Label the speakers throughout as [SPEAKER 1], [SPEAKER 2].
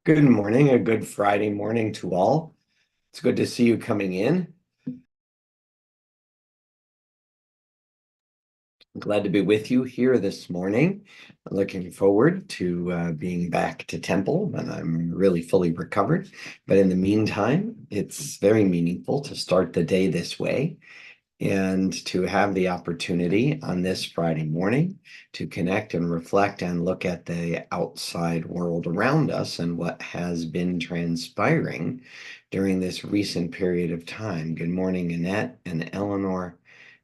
[SPEAKER 1] Good morning, a good Friday morning to all. It's good to see you coming in. I'm glad to be with you here this morning. I'm looking forward to being back to temple when I'm really fully recovered. But in the meantime, it's very meaningful to start the day this way and to have the opportunity on this Friday morning to connect and reflect and look at the outside world around us and what has been transpiring during this recent period of time. Good morning, Annette and Eleanor.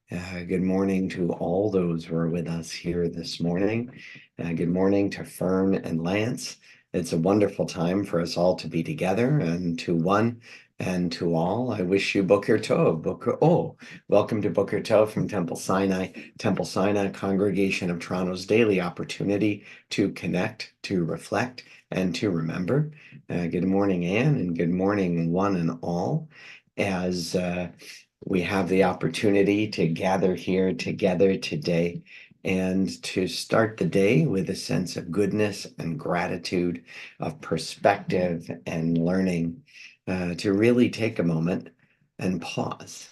[SPEAKER 1] Good morning to all those who are with us here this morning. Good morning to Fern and Lance. It's a wonderful time for us all to be together, and to one and to all, I wish you Boker Tov. Welcome to Boker Tov from Temple Sinai. Temple Sinai, Congregation of Toronto's daily opportunity to connect, to reflect, and to remember. Good morning, Anne, and good morning, one and all. As we have the opportunity to gather here together today and to start the day with a sense of goodness and gratitude, of perspective and learning, to really take a moment and pause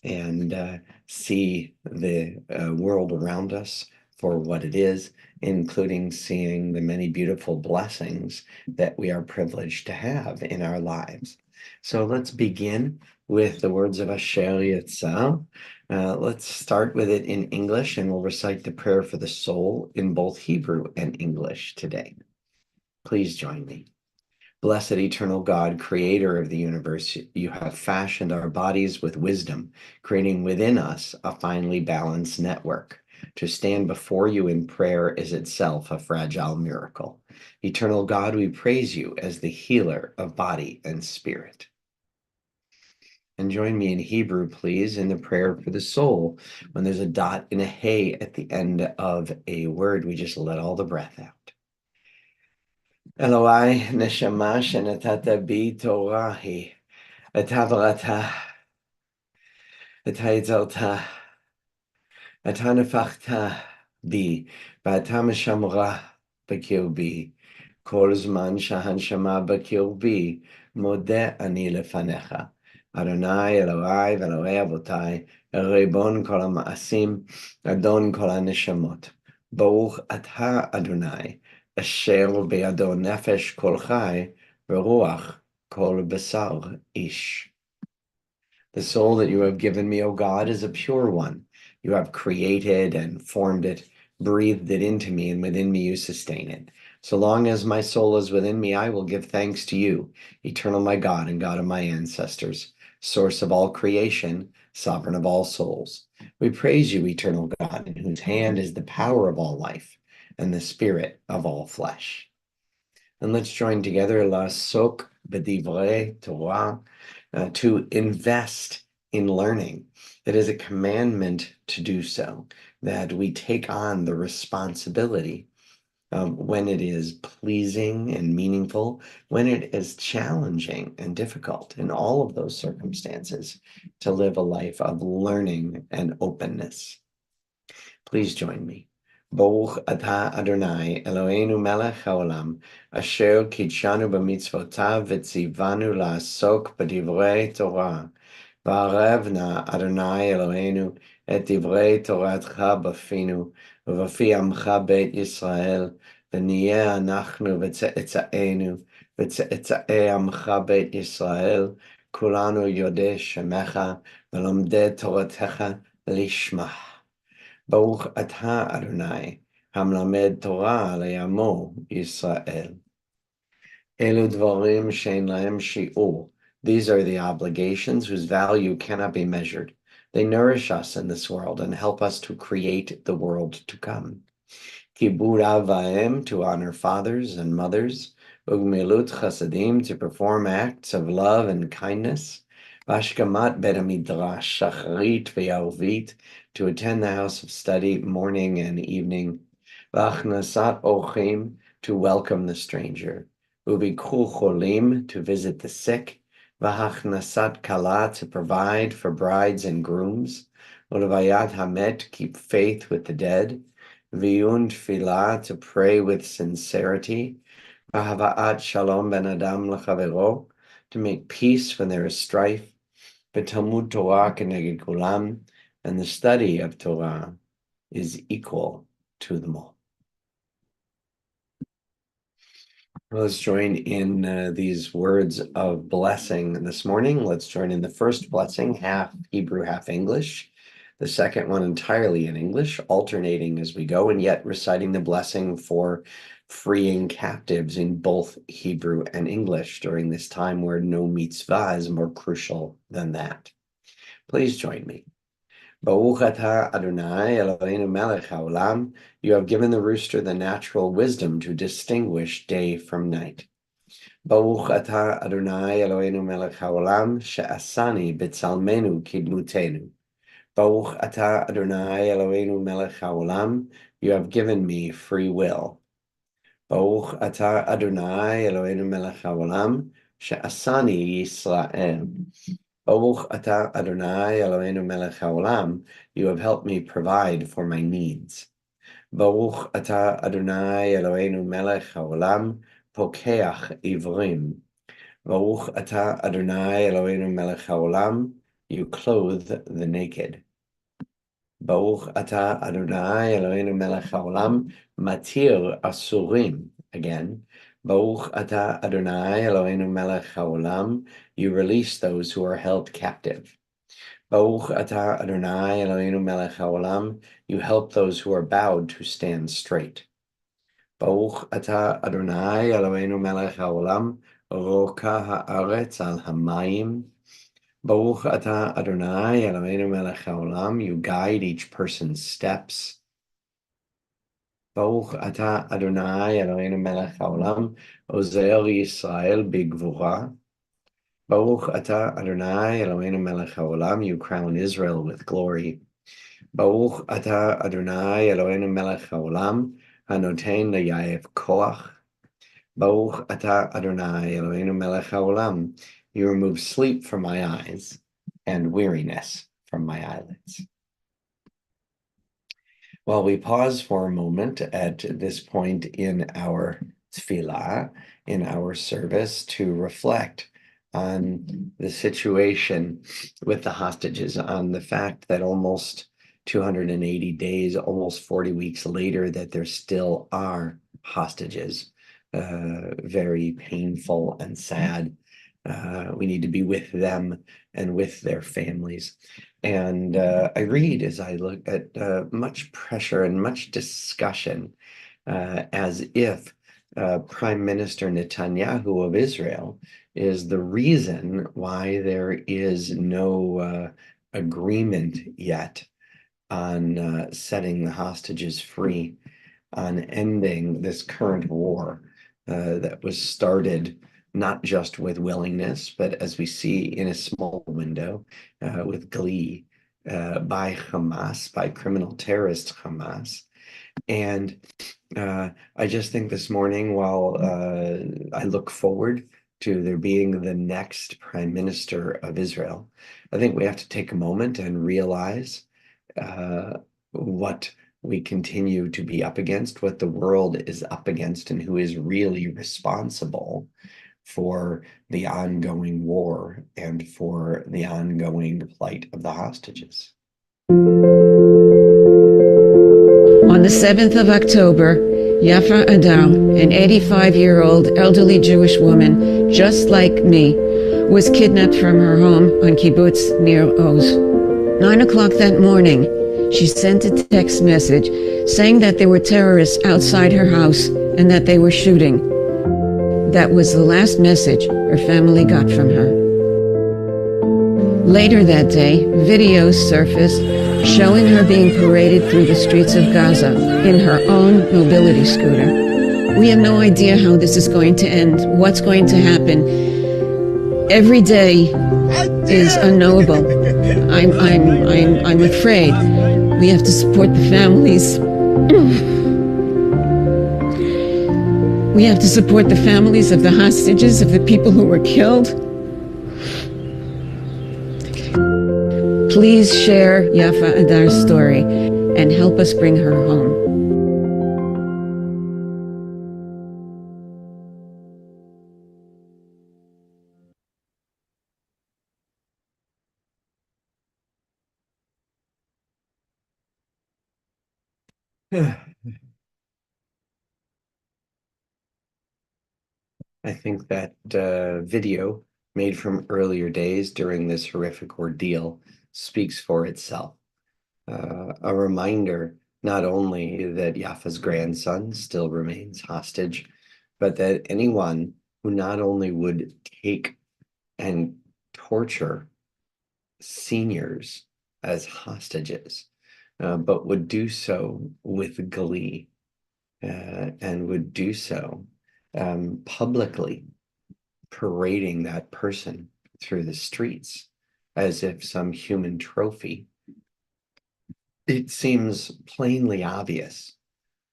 [SPEAKER 1] and see the world around us for what it is, including seeing the many beautiful blessings that we are privileged to have in our lives. So let's begin with the words of Asher Yitzah. Let's start with it in English, and we'll recite the prayer for the soul in both Hebrew and English today. Please join me. Blessed eternal God, creator of the universe, you have fashioned our bodies with wisdom, creating within us a finely balanced network. To stand before you in prayer is itself a fragile miracle. Eternal God, we praise you as the healer of body and spirit. And join me in Hebrew, please, in the prayer for the soul. When there's a dot and a hey at the end of a word, we just let all the breath out. Eloi, neshama shenatata bi Torah hi, et havrata, et haitzalta, et hanefachta bi, v'ata meshamra b'kirbi, kol zman shahanshama b'kirbi, modeh ani lefanecha. Adonai Eloi v'Eloi Avotai, Ribon kol ha'ma'asim, Adon kol ha'neshamot. Baruch atah Adonai, Asher beyado nefesh kol chai, v'ruach kol basar ish. The soul that you have given me, O God, is a pure one. You have created and formed it, breathed it into me, and within me you sustain it. So long as my soul is within me, I will give thanks to you, eternal my God and God of my ancestors, source of all creation, sovereign of all souls. We praise you, eternal God, in whose hand is the power of all life and the spirit of all flesh. And let's join together, la sok b'divrei Torah, to invest in learning. It is a commandment to do so, that we take on the responsibility when it is pleasing and meaningful, when it is challenging and difficult in all of those circumstances, to live a life of learning and openness. Please join me. Baruch atah Adonai Eloheinu melech haolam, asher kidshanu b'mitzvotav v'tzivanu la'asok b'divrei Torah. V'arev na Adonai Eloheinu et divrei Toratcha b'finu, v'fi amcha beit Yisrael, v'niyeh anachnu v'tze'etzaenu, v'tze'etza'ei amcha beit Yisrael, kulanu yodeh shemecha, v'lomdeh Toratecha lishmah. Baruch atah Adonai, hamlamed Torah le'amo Yisrael. Elu dvarim shein lahem shi'ur. These are the obligations whose value cannot be measured. They nourish us in this world and help us to create the world to come. Kibud av va'em, to honor fathers and mothers. Ugmilut chasadim, to perform acts of love and kindness. Vashkamat bet midrash shacharit ve'arvit, to attend the house of study morning and evening. V'achnasat ochim, to welcome the stranger. Ubikur cholim, to visit the sick. V'achnasat kala, to provide for brides and grooms. Ulevayat hamet, keep faith with the dead. V'yun tefillah, to pray with sincerity. Ahava'at shalom ben adam lechavero, to make peace when there is strife, v'talmud Torah keneged kulam, and the study of Torah is equal to them all. Let's join in these words of blessing this morning. Let's join in the first blessing, half Hebrew, half English. The second one entirely in English, alternating as we go, and yet reciting the blessing for freeing captives in both Hebrew and English during this time where no mitzvah is more crucial than that. Please join me. Baruch atah Adonai Eloheinu melech haolam. You have given the rooster the natural wisdom to distinguish day from night. Baruch atah Adonai Eloheinu melech haolam she'asani b'tzalmenu kidmutenu. Baruch atah Adonai Eloheinu melech haolam. You have given me free will. Baruch atah Adonai Eloheinu melech haolam she'asani Yisrael. Baruch atah Adonai Eloheinu melech haolam, you have helped me provide for my needs. Baruch atah Adonai Eloheinu melech haolam, pokeach ivrim. Baruch atah Adonai Eloheinu melech haolam, you clothe the naked. Baruch atah Adonai Eloheinu melech haolam, matir asurim. Again. Baruch atah Adonai Eloheinu melech haolam, you release those who are held captive. Baruch atah Adonai Eloheinu melech haolam, you help those who are bowed to stand straight. Baruch atah Adonai Eloheinu melech haolam, roka haaretz al hamayim. Baruch atah Adonai Eloheinu melech haolam, you guide each person's steps. Baruch atah Adonai Eloheinu melech haolam, ozer Yisrael bigvura. Baruch atah Adonai Eloheinu melech haolam, you crown Israel with glory. Baruch atah Adonai Eloheinu melech haolam, hanoten leyayev koach. Baruch atah Adonai Eloheinu melech haolam, you remove sleep from my eyes and weariness from my eyelids. While we pause for a moment at this point in our tefillah, in our service, to reflect on the situation with the hostages, on the fact that almost 280 days, almost 40 weeks later, that there still are hostages. Very painful and sad. We need to be with them and with their families. And I read as I look at much pressure and much discussion as if Prime Minister Netanyahu of Israel is the reason why there is no agreement yet on setting the hostages free, on ending this current war that was started not just with willingness, but as we see in a small window, with glee by Hamas, by criminal terrorist Hamas. And I just think this morning, while I look forward to there being the next prime minister of Israel, I think we have to take a moment and realize what we continue to be up against, what the world is up against, and who is really responsible for the ongoing war and for the ongoing plight of the hostages.
[SPEAKER 2] On the 7th of October, Yafa Adar, an 85-year-old elderly Jewish woman, just like me, was kidnapped from her home on kibbutz Nir Oz. 9 o'clock that morning, she sent a text message saying that there were terrorists outside her house and that they were shooting. That was the last message her family got from her. Later that day, videos surfaced showing her being paraded through the streets of Gaza in her own mobility scooter. We have no idea how this is going to end, what's going to happen. Every day is unknowable. I'm afraid. We have to support the families. We have to support the families of the hostages, of the people who were killed. Please share Yafa Adar's story and help us bring her home.
[SPEAKER 1] I think that video made from earlier days during this horrific ordeal speaks for itself. A reminder not only that Yafa's grandson still remains hostage, but that anyone who not only would take and torture seniors as hostages, but would do so with glee, and would do so publicly, parading that person through the streets as if some human trophy. It seems plainly obvious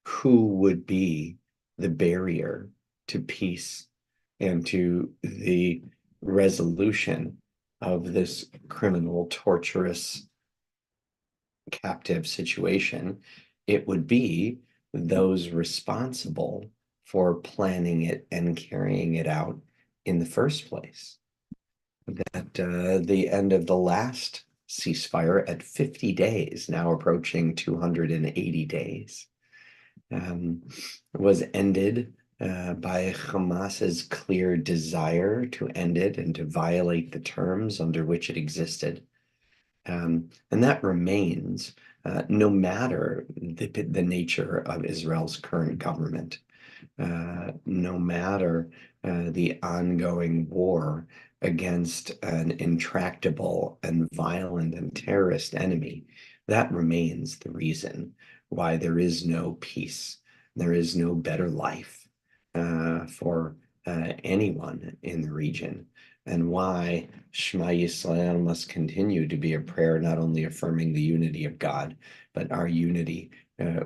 [SPEAKER 1] who would be the barrier to peace and to the resolution of this criminal, torturous, captive situation. It would be those responsible for planning it and carrying it out in the first place. At the end of the last ceasefire at 50 days, now approaching 280 days, was ended by Hamas's clear desire to end it and to violate the terms under which it existed. And that remains no matter the nature of Israel's current government, no matter the ongoing war against an intractable and violent and terrorist enemy. That remains the reason why there is no peace, there is no better life for anyone in the region, and why Shema Yisrael must continue to be a prayer not only affirming the unity of God, but our unity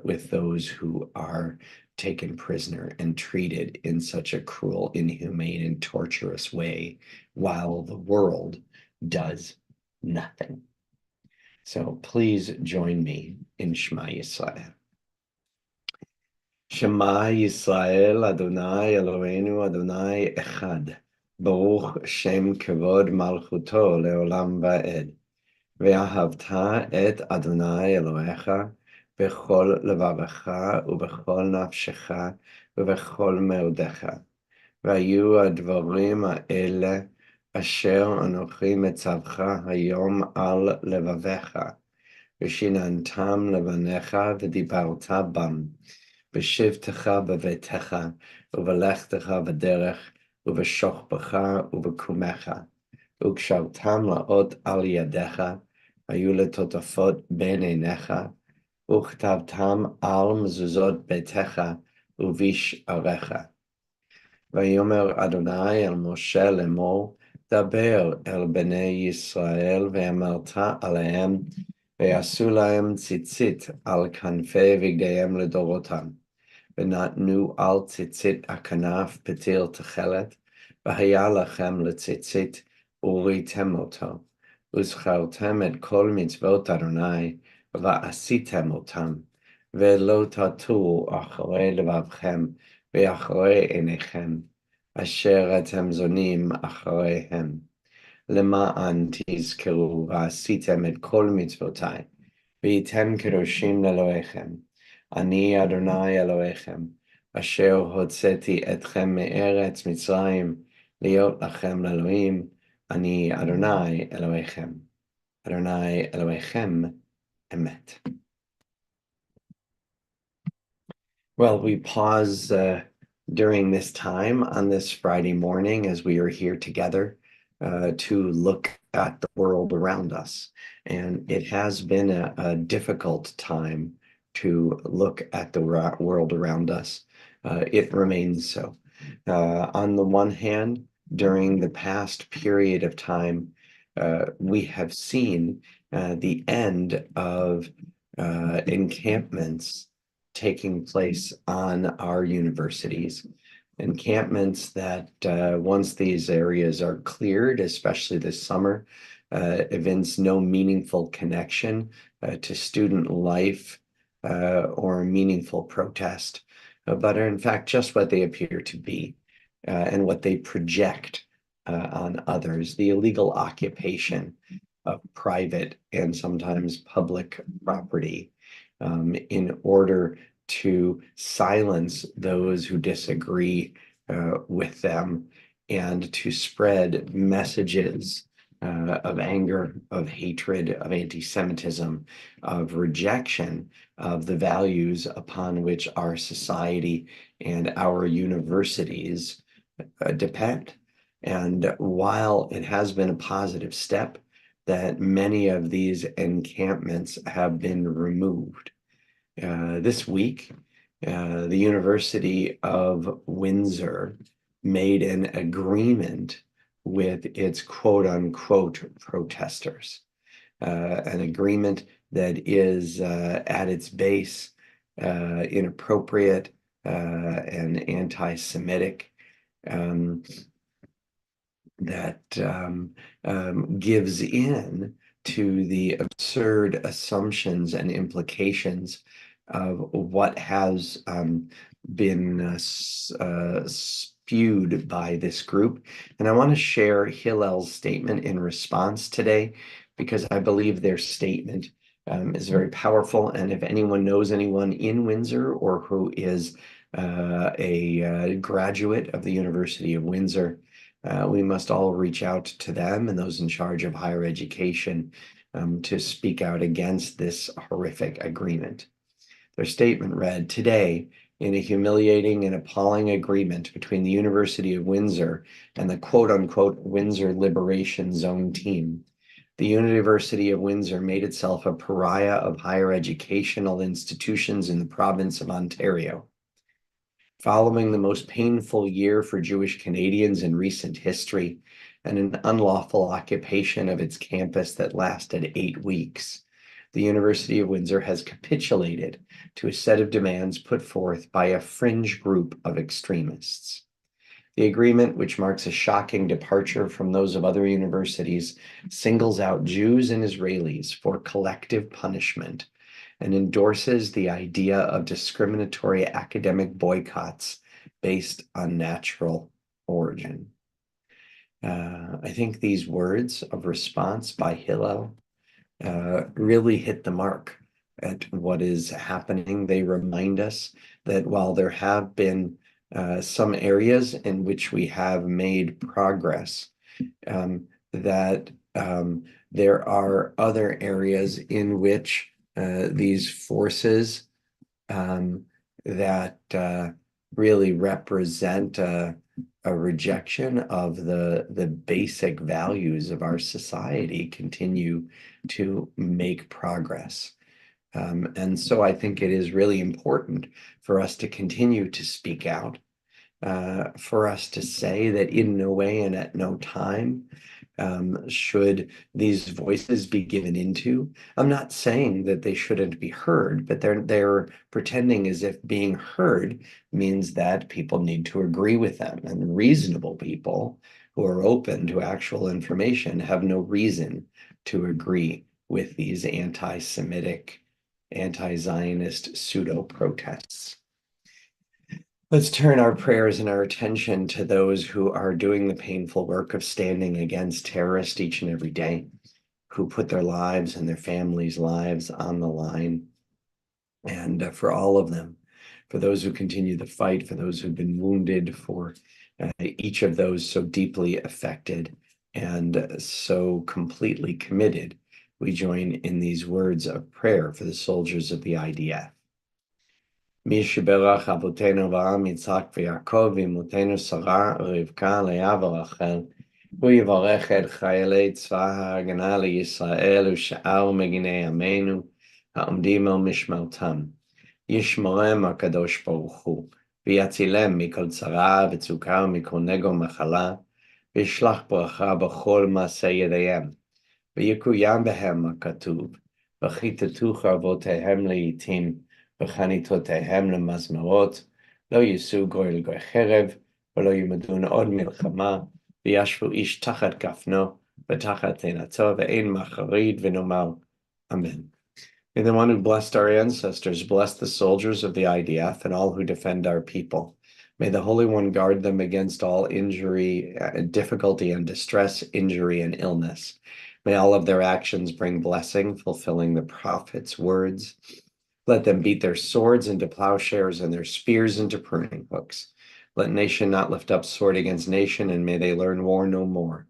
[SPEAKER 1] with those who are taken prisoner and treated in such a cruel, inhumane, and torturous way, while the world does nothing. So please join me in Shema Yisrael. Shema Yisrael, Adonai Eloheinu, Adonai Echad. Baruch Shem Kavod Malchuto Leolam Va'ed. Ve'ahavta et Adonai Elohecha bechol levavecha ubechol nafshecha ubechol meodecha. Vayu advarim ha'ele asher anochi metzavcha hayom al levavecha. V'shinantam levanecha v'dibarta bam. V'shivtecha b'vetecha u'v'lechtecha v'derech u'v'shochbecha u'v'kumecha. Ukshavtam la'ot al yadecha, hayu letotafot ben einecha, וכתבתם על מזוזות ביתך ובשעריך. ויאמר אדוני אל משה לאמור, דבר אל בני ישראל ואמרת עליהם, ויעשו להם ציצית על כנפי בגדיהם לדורותם. ונתנו על ציצית הכנף פתיל תכלת, והיה לכם לציצית וראיתם אותו. וזכרתם את כל מצוות אדוני, ועשיתם אותם, ולא תטו אחרי לבבכם ואחרי עיניכם, אשר אתם זונים אחריהם, למען תזכרו ועשיתם את כל מצוותיי, והייתם קדושים לאלוהיכם. אני אדוני אלוהיכם, אשר הוצאתי אתכם מארץ מצרים, להיות לכם לאלוהים, אני אדוני אלוהיכם. אדוני אלוהיכם, Emet. Well, we pause during this time on this Friday morning as we are here together to look at the world around us. And it has been a difficult time to look at the world around us. It remains so. On the one hand, during the past period of time, we have seen the end of encampments taking place on our universities. Encampments that once these areas are cleared, especially this summer, evince no meaningful connection to student life or meaningful protest, but are in fact just what they appear to be and what they project on others, the illegal occupation of private and sometimes public property in order to silence those who disagree with them and to spread messages of anger, of hatred, of anti-Semitism, of rejection of the values upon which our society and our universities depend. And while it has been a positive step that many of these encampments have been removed, this week, the University of Windsor made an agreement with its quote-unquote protesters, an agreement that is at its base inappropriate and anti-Semitic, that gives in to the absurd assumptions and implications of what has been spewed by this group. And I want to share Hillel's statement in response today, because I believe their statement is very powerful. And if anyone knows anyone in Windsor or who is a graduate of the University of Windsor, we must all reach out to them and those in charge of higher education to speak out against this horrific agreement. Their statement read, "Today, in a humiliating and appalling agreement between the University of Windsor and the quote-unquote Windsor Liberation Zone team, the University of Windsor made itself a pariah of higher educational institutions in the province of Ontario. Following the most painful year for Jewish Canadians in recent history and an unlawful occupation of its campus that lasted 8 weeks, the University of Windsor has capitulated to a set of demands put forth by a fringe group of extremists. The agreement, which marks a shocking departure from those of other universities, singles out Jews and Israelis for collective punishment and endorses the idea of discriminatory academic boycotts based on natural origin." I think these words of response by Hillel really hit the mark at what is happening. They remind us that while there have been some areas in which we have made progress, that there are other areas in which these forces that really represent a rejection of the basic values of our society continue to make progress. And so I think it is really important for us to continue to speak out, for us to say that in no way and at no time should these voices be given into. I'm not saying that they shouldn't be heard, but they're pretending as if being heard means that people need to agree with them. And reasonable people who are open to actual information have no reason to agree with these anti-Semitic, anti-Zionist pseudo-protests. Let's turn our prayers and our attention to those who are doing the painful work of standing against terrorists each and every day, who put their lives and their families' lives on the line. And for all of them, for those who continue the fight, for those who've been wounded, for each of those so deeply affected and so completely committed, we join in these words of prayer for the soldiers of the IDF. מי שבירך אבותינו אברהם, יצחק ויעקב, ואמותינו שרה ורבקה, לאה ורחל, הוא יברך את חיילי צבא ההגנה לישראל ושאר מגיני עמנו העומדים על משמרתם. ישמרם הקדוש ברוך הוא, ויצילם מכל צרה וצוקה ומכל נגע ומחלה, וישלח ברכה בכל מעשה ידיהם. ויקוים בהם הכתוב, וכיתתו חרבותיהם לעתים, וחניתותיהם למזמרות, לא יישאו גוי לגוי חרב, ולא ימדון עוד מלחמה, וישבו איש תחת גפנו, ותחת תאנתו, ואין מחריד, ונאמר, Amen. May the one who blessed our ancestors bless the soldiers of the IDF and all who defend our people. May the Holy One guard them against all injury, difficulty and distress, injury and illness. May all of their actions bring blessing, fulfilling the prophet's words. Let them beat their swords into plowshares and their spears into pruning hooks. Let nation not lift up sword against nation, and may they learn war no more.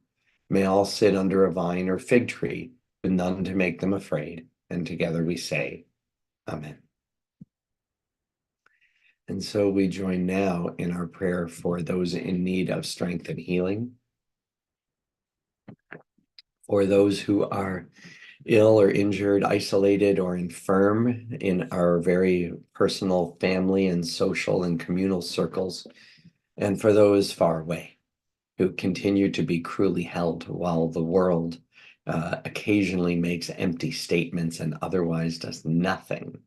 [SPEAKER 1] May all sit under a vine or fig tree, with none to make them afraid. And together we say, Amen. And so we join now in our prayer for those in need of strength and healing, for those who are ill or injured, isolated or infirm in our very personal family and social and communal circles, and for those far away who continue to be cruelly held while the world occasionally makes empty statements and otherwise does nothing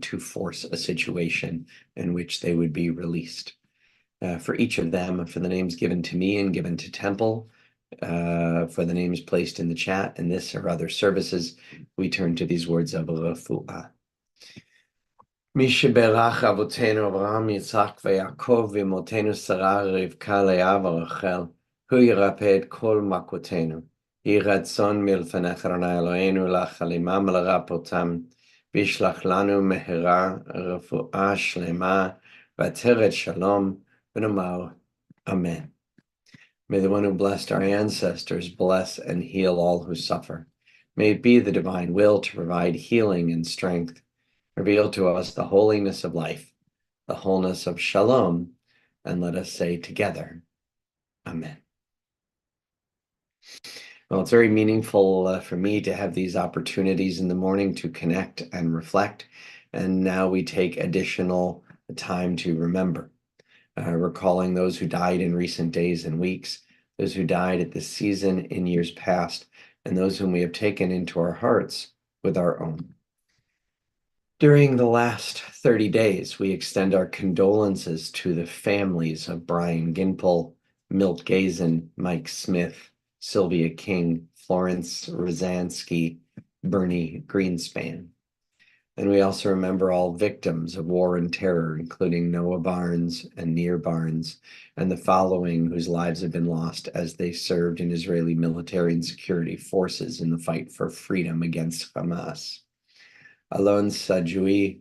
[SPEAKER 1] to force a situation in which they would be released. For each of them, for the names given to me and given to Temple, for the names placed in the chat and this or other services, we turn to these words of refuah. מי שבירך אבותינו אברהם, יצחק ויעקב ואמותינו שרה, רבקה, לאה ורחל, הוא ירפא את כל מכותינו. יהי רצון מלפניך אדוני אלוהינו לחלימם ולרפאותם, וישלח לנו מהרה רפואה שלמה ועטרת שלום, ונאמר Amen. May the one who blessed our ancestors bless and heal all who suffer. May it be the divine will to provide healing and strength. Reveal to us the holiness of life, the wholeness of shalom, and let us say together, Amen. Well, it's very meaningful for me to have these opportunities in the morning to connect and reflect, and now we take additional time to remember, recalling those who died in recent days and weeks, those who died at this season in years past, and those whom we have taken into our hearts with our own. During the last 30 days, we extend our condolences to the families of Brian Ginpel, Milt Gazen, Mike Smith, Sylvia King, Florence Rosansky, Bernie Greenspan. And we also remember all victims of war and terror, including Noah Barnes and Nir Barnes, and the following whose lives have been lost as they served in Israeli military and security forces in the fight for freedom against Hamas. Alon Sajui,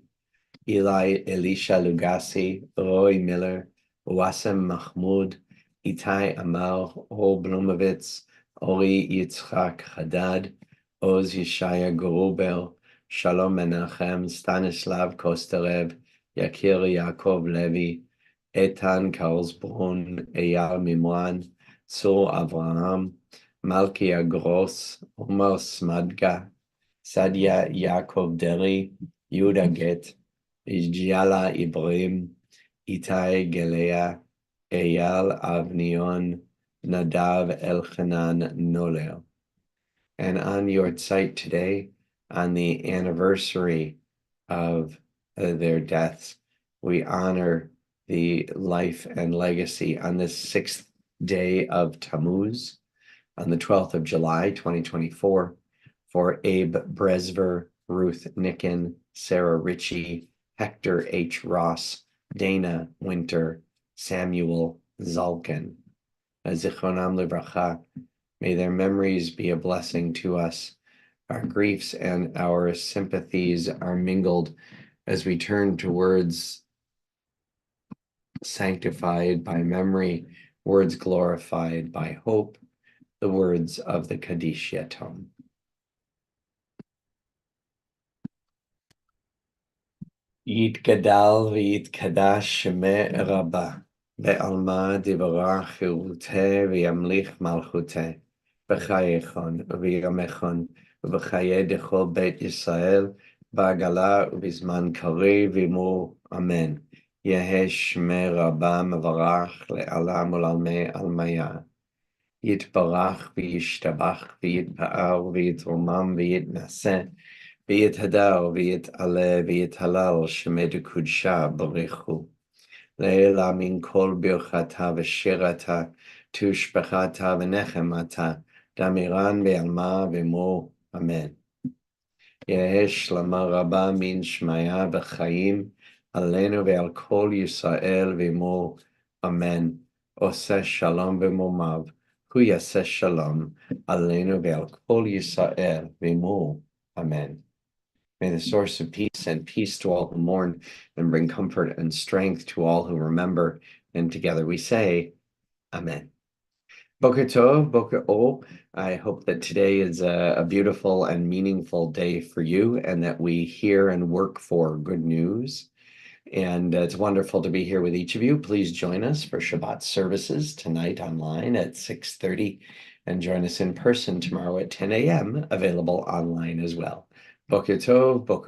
[SPEAKER 1] Eli Elisha Lugasi, Roy Miller, Wassem Mahmoud, Itai Amar, Or Blumovitz, Ori Yitzchak Haddad, Oz Yeshaya Gruber, Shalom Menachem, Stanislav Kosterev, Yakir Yaakov Levi, Etan Karlsbrunn, Eyal Mimran, Tzur Avraham, Malkia Gross, Omar Smadga, Sadia Yaakov Deri, Yehuda Get, Ijala Ibrahim, Itai Gelea, Eyal Avnion, Nadav Elchanan Noler. And on yahrzeit today, on the anniversary of their deaths, we honor the life and legacy on this 6th day of Tammuz, on the 12th of July, 2024, for Abe Bresver, Ruth Nicken, Sarah Ritchie, Hector H. Ross, Dana Winter, Samuel Zalkin. Zichronam livracha, may their memories be a blessing to us. Our griefs and our sympathies are mingled as we turn to words sanctified by memory, words glorified by hope, the words of the Kaddish Yatom. יתגדל ויתקדש שמי רבה, בעלמא דברה חירותה וימליך מלכותה, בחייכון ובימיכון ובחיי דכל בית ישראל, בעגלה ובזמן קריב ואמור אמן. יהא שמי רבה מברך לעולם ולעולמי עלמיה. יתברך וישתבח ויתפאר ויתרומם ויתנשא, ויתהדר ויתעלה ויתהלל שמי דקודשה בריחו. לעילה מן כל ברכתה ושירתה, תושבחתה ונחמתה, דמירן בעלמה ואמור אמן. יהא שלמה רבה מן שמיה וחיים, עלינו ועל כל ישראל ואמור אמן. עושה שלום במומיו, הוא יעשה שלום עלינו ועל כל ישראל ואמור אמן. May the source of peace send peace to all who mourn and bring comfort and strength to all who remember. And together we say, Amen. Boker Tov, Boker O. I hope that today is a beautiful and meaningful day for you and that we hear and work for good news. And it's wonderful to be here with each of you. Please join us for Shabbat services tonight online at 6:30 and join us in person tomorrow at 10 a.m., available online as well. Boker Tov, Boker